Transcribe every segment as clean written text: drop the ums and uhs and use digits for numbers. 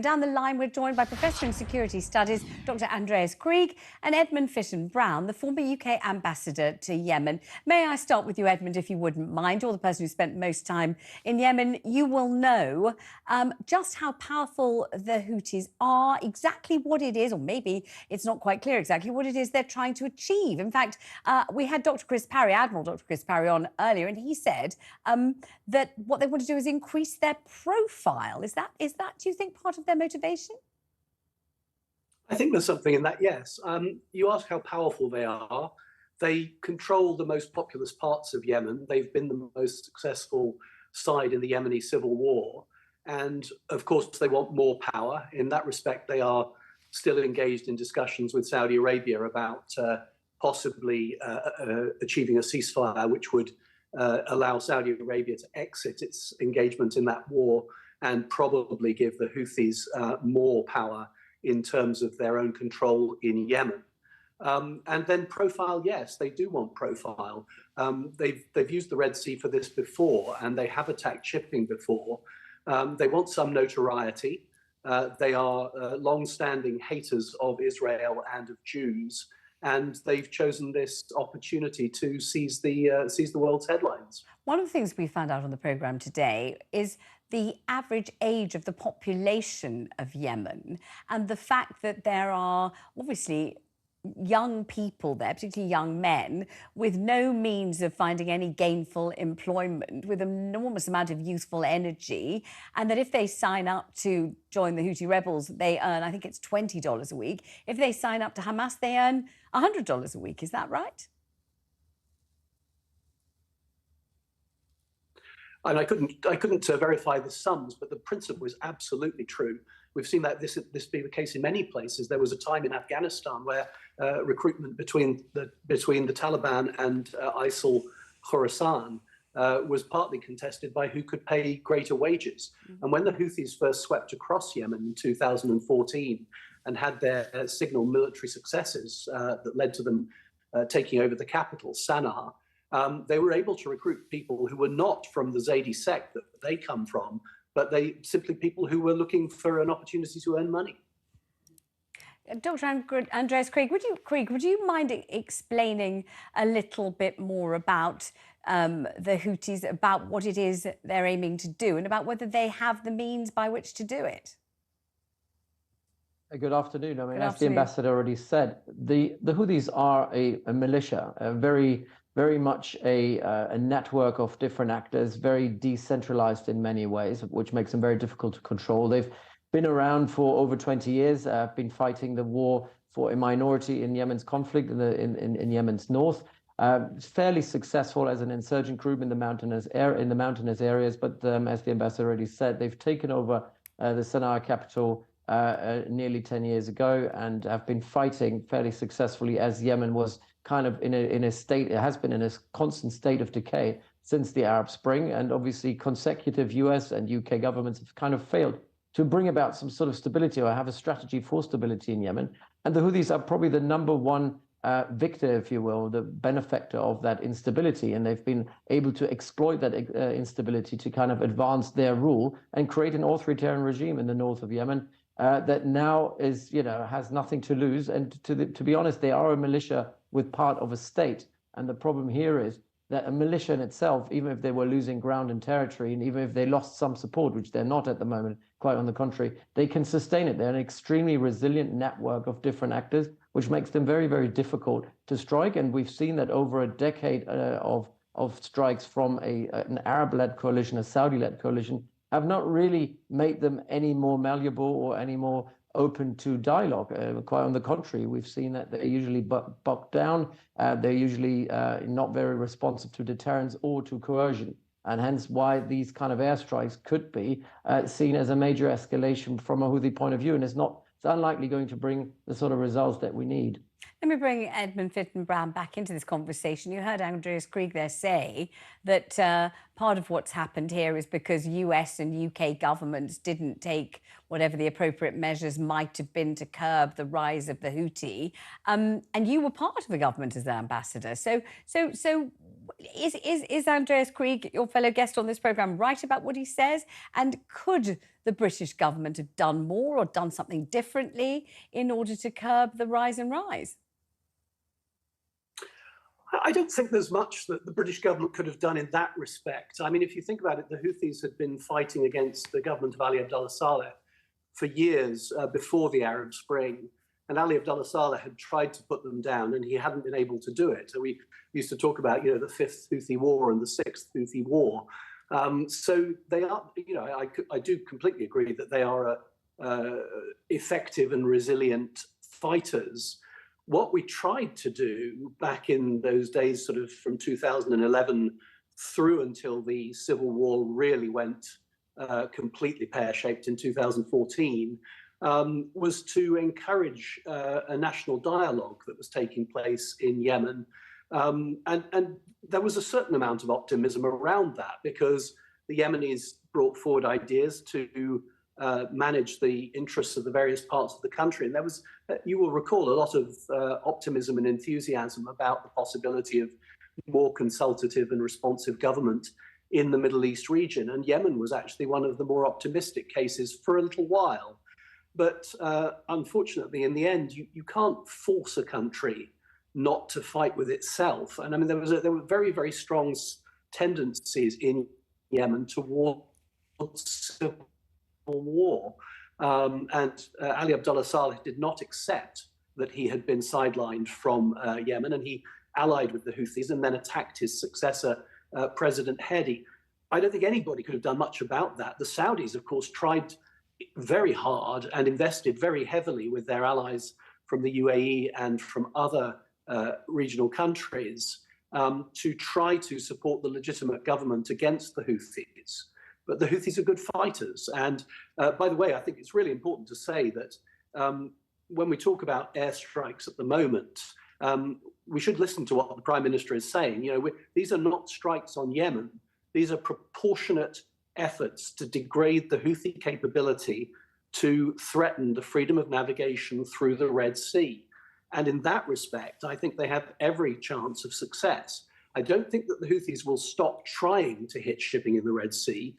down the line, we're joined by Professor in Security Studies, Dr. Andreas Krieg, and Edmund Fitton-Brown, the former UK ambassador to Yemen. May I start with you, Edmund, if you wouldn't mind? You're the person who spent most time in Yemen. You will know just how powerful the Houthis are, exactly what it is, or maybe it's not quite clear exactly what it is they're trying to achieve. In fact, we had Dr. Chris Parry, Admiral Dr. Chris Parry, on earlier, and he said that what they want to do is increase their profile. Is that, do you think, part of their motivation? I think there's something in that, yes. You ask how powerful they are. They control the most populous parts of Yemen. They've been the most successful side in the Yemeni civil war. And of course, they want more power. In that respect, they are still engaged in discussions with Saudi Arabia about possibly achieving a ceasefire, which would allow Saudi Arabia to exit its engagement in that war and probably give the Houthis more power in terms of their own control in Yemen. And then profile, yes, they do want profile. They've used the Red Sea for this before, and they have attacked shipping before. They want some notoriety. They are long-standing haters of Israel and of Jews, and they've chosen this opportunity to seize the world's headlines. One of the things we found out on the programme today is the average age of the population of Yemen, and the fact that there are obviously young people there, particularly young men, with no means of finding any gainful employment, with an enormous amount of youthful energy, and that if they sign up to join the Houthi rebels, they earn, I think it's $20 a week. If they sign up to Hamas, they earn $100 a week. Is that right? And I couldn't verify the sums, but the principle is absolutely true. We've seen that this be the case in many places. There was a time in Afghanistan where recruitment between the Taliban and ISIL Khorasan was partly contested by who could pay greater wages. And when the Houthis first swept across Yemen in 2014 and had their signal military successes that led to them taking over the capital, Sana'a, they were able to recruit people who were not from the Zaydi sect that they come from, but they simply people who were looking for an opportunity to earn money. Dr. Andreas Krieg, would you mind explaining a little bit more about the Houthis, about what it is they're aiming to do, and about whether they have the means by which to do it? Good afternoon. I mean, as the ambassador already said, the Houthis are a militia, a very much a network of different actors, very decentralized in many ways, which makes them very difficult to control. They've been around for over 20 years, have been fighting the war for a minority in Yemen's conflict in Yemen's north. Fairly successful as an insurgent group in the mountainous areas, but as the ambassador already said, they've taken over the Sana'a capital nearly 10 years ago and have been fighting fairly successfully as Yemen was kind of in a state, it has been in a constant state of decay since the Arab Spring, and obviously consecutive US and UK governments have kind of failed to bring about some sort of stability or have a strategy for stability in Yemen. And the Houthis are probably the number one victor, if you will, the benefactor of that instability, and they've been able to exploit that instability to kind of advance their rule and create an authoritarian regime in the north of Yemen that now is, has nothing to lose. And to be honest, they are a militia with part of a state. And the problem here is that a militia in itself, even if they were losing ground and territory, and even if they lost some support, which they're not at the moment, quite on the contrary, they can sustain it. They're an extremely resilient network of different actors, which makes them very, very difficult to strike. And we've seen that over a decade of strikes from an Arab-led coalition, a Saudi-led coalition, have not really made them any more malleable or any more open to dialogue. Quite on the contrary, we've seen that they're usually bogged down. They're usually not very responsive to deterrence or to coercion, and hence why these kind of airstrikes could be seen as a major escalation from a Houthi point of view, and it's unlikely going to bring the sort of results that we need. Let me bring Edmund Fitton-Brown back into this conversation. You heard Andreas Krieg there say that part of what's happened here is because US and UK governments didn't take whatever the appropriate measures might have been to curb the rise of the Houthi. And you were part of the government as the ambassador. So is Andreas Krieg, your fellow guest on this programme, right about what he says? And could the British government have done more or done something differently in order to curb the rise and rise? I don't think there's much that the British government could have done in that respect. I mean, if you think about it, the Houthis had been fighting against the government of Ali Abdullah Saleh for years before the Arab Spring. And Ali Abdullah Saleh had tried to put them down, and he hadn't been able to do it. So we used to talk about, the fifth Houthi war and the sixth Houthi war. So they are, I do completely agree that they are effective and resilient fighters. What we tried to do back in those days, sort of from 2011 through until the civil war really went completely pear-shaped in 2014, was to encourage a national dialogue that was taking place in Yemen. And there was a certain amount of optimism around that, because the Yemenis brought forward ideas to manage the interests of the various parts of the country. And there was, you will recall, a lot of optimism and enthusiasm about the possibility of more consultative and responsive government in the Middle East region. And Yemen was actually one of the more optimistic cases for a little while. But unfortunately, in the end, you can't force a country not to fight with itself. And I mean, there were very, very strong tendencies in Yemen towards civil war. And Ali Abdullah Saleh did not accept that he had been sidelined from Yemen, and he allied with the Houthis and then attacked his successor, President Hadi. I don't think anybody could have done much about that. The Saudis, of course, tried very hard and invested very heavily with their allies from the UAE and from other regional countries to try to support the legitimate government against the Houthis. But the Houthis are good fighters. And by the way, I think it's really important to say that when we talk about airstrikes at the moment, we should listen to what the Prime Minister is saying. These are not strikes on Yemen. These are proportionate efforts to degrade the Houthi capability to threaten the freedom of navigation through the Red Sea. And in that respect, I think they have every chance of success. I don't think that the Houthis will stop trying to hit shipping in the Red Sea,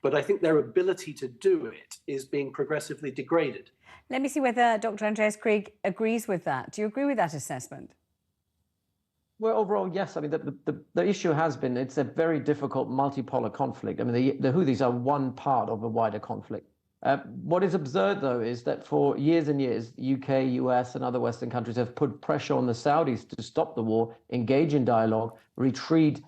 but I think their ability to do it is being progressively degraded. Let me see whether Dr. Andreas Krieg agrees with that. Do you agree with that assessment? Well, overall, yes. I mean, the issue has been, it's a very difficult multipolar conflict. I mean, the Houthis are one part of a wider conflict. What is absurd, though, is that for years and years, UK, US, and other Western countries have put pressure on the Saudis to stop the war, engage in dialogue, retreat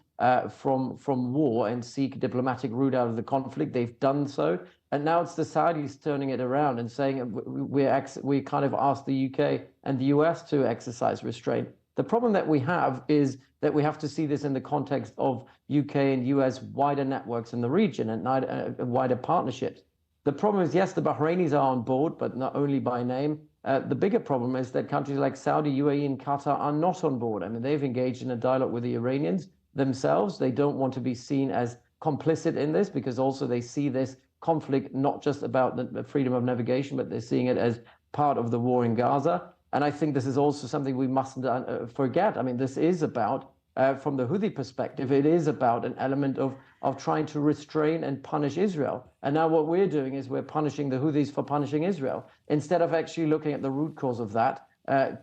from war, and seek a diplomatic route out of the conflict. They've done so. And now it's the Saudis turning it around and saying we kind of asked the UK and the US to exercise restraint. The problem that we have is that we have to see this in the context of UK and US wider networks in the region and wider partnerships. The problem is, yes, the Bahrainis are on board, but not only by name. The bigger problem is that countries like Saudi, UAE, and Qatar are not on board. I mean, they've engaged in a dialogue with the Iranians themselves. They don't want to be seen as complicit in this, because also they see this conflict not just about the freedom of navigation, but they're seeing it as part of the war in Gaza. And I think this is also something we mustn't forget. I mean, this is about, from the Houthi perspective, it is about an element of trying to restrain and punish Israel. And now what we're doing is we're punishing the Houthis for punishing Israel, instead of actually looking at the root cause of that,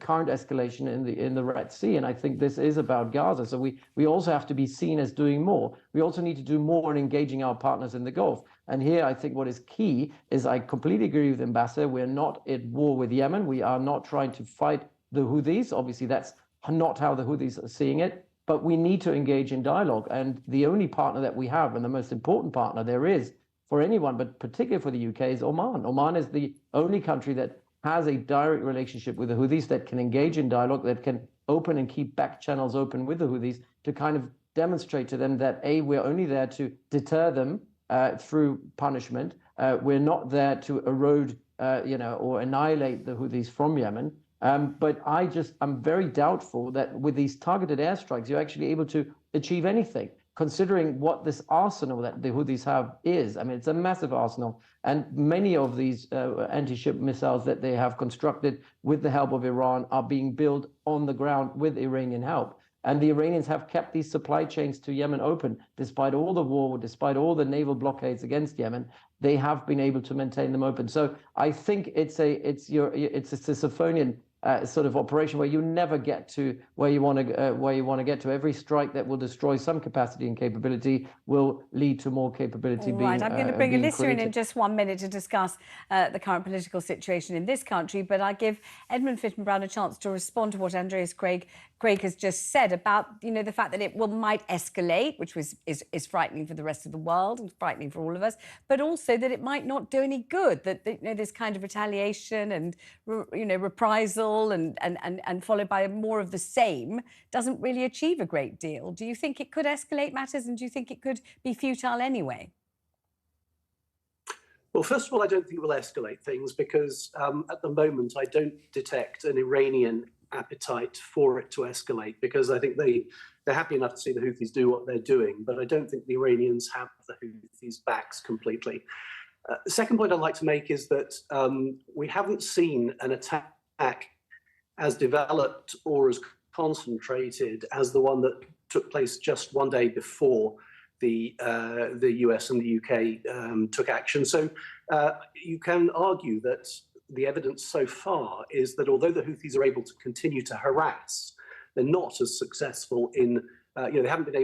current escalation in the Red Sea. And I think this is about Gaza. So we also have to be seen as doing more. We also need to do more in engaging our partners in the Gulf. And here, I think what is key is, I completely agree with Ambassador, we're not at war with Yemen. We are not trying to fight the Houthis. Obviously, that's not how the Houthis are seeing it. But we need to engage in dialogue. And the only partner that we have, and the most important partner there is for anyone, but particularly for the UK, is Oman. Oman is the only country that has a direct relationship with the Houthis, that can engage in dialogue, that can open and keep back channels open with the Houthis, to kind of demonstrate to them that, A, we're only there to deter them through punishment. We're not there to erode, or annihilate the Houthis from Yemen. But I'm very doubtful that with these targeted airstrikes, you're actually able to achieve anything, considering what this arsenal that the Houthis have is. I mean, it's a massive arsenal. And many of these anti-ship missiles that they have constructed with the help of Iran are being built on the ground with Iranian help. And the Iranians have kept these supply chains to Yemen open, despite all the war, despite all the naval blockades against Yemen. They have been able to maintain them open. So I think it's a Sisyphonian sort of operation where you never get to where you want to get to. Every strike that will destroy some capacity and capability will lead to more capability being created. I'm going to bring Alicia in just 1 minute to discuss the current political situation in this country, but I give Edmund Fitton-Brown a chance to respond to what Andreas Krieg has just said about, the fact that it might escalate, which is frightening for the rest of the world and frightening for all of us, but also that it might not do any good, that this kind of retaliation and reprisal and followed by more of the same doesn't really achieve a great deal. Do you think it could escalate matters, and do you think it could be futile anyway? Well, first of all, I don't think it will escalate things because at the moment I don't detect an Iranian appetite for it to escalate, because I think they're happy enough to see the Houthis do what they're doing, but I don't think the Iranians have the Houthis' backs completely. The second point I'd like to make is that we haven't seen an attack as developed or as concentrated as the one that took place just one day before the US and the UK took action. So you can argue that the evidence so far is that although the Houthis are able to continue to harass, they're not as successful in they haven't been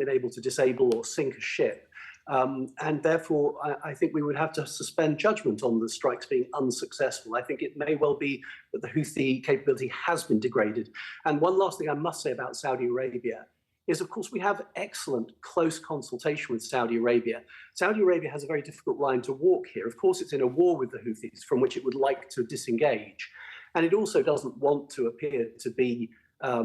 able to disable or sink a ship. And therefore, I think we would have to suspend judgment on the strikes being unsuccessful. I think it may well be that the Houthi capability has been degraded. And one last thing I must say about Saudi Arabia is, of course, we have excellent close consultation with Saudi Arabia. Saudi Arabia has a very difficult line to walk here. Of course, it's in a war with the Houthis from which it would like to disengage. And it also doesn't want to appear to be, a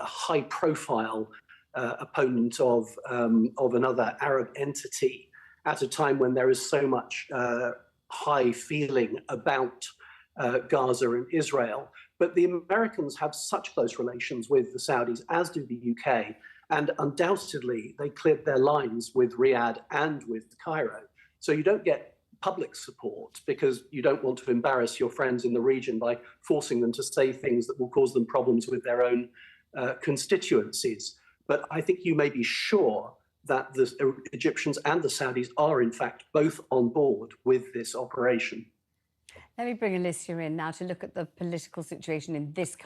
high-profile opponent of another Arab entity at a time when there is so much high feeling about Gaza and Israel. But the Americans have such close relations with the Saudis, as do the UK, and undoubtedly they cleared their lines with Riyadh and with Cairo. So you don't get public support because you don't want to embarrass your friends in the region by forcing them to say things that will cause them problems with their own constituencies. But I think you may be sure that the Egyptians and the Saudis are, in fact, both on board with this operation. Let me bring Alicia in now to look at the political situation in this country.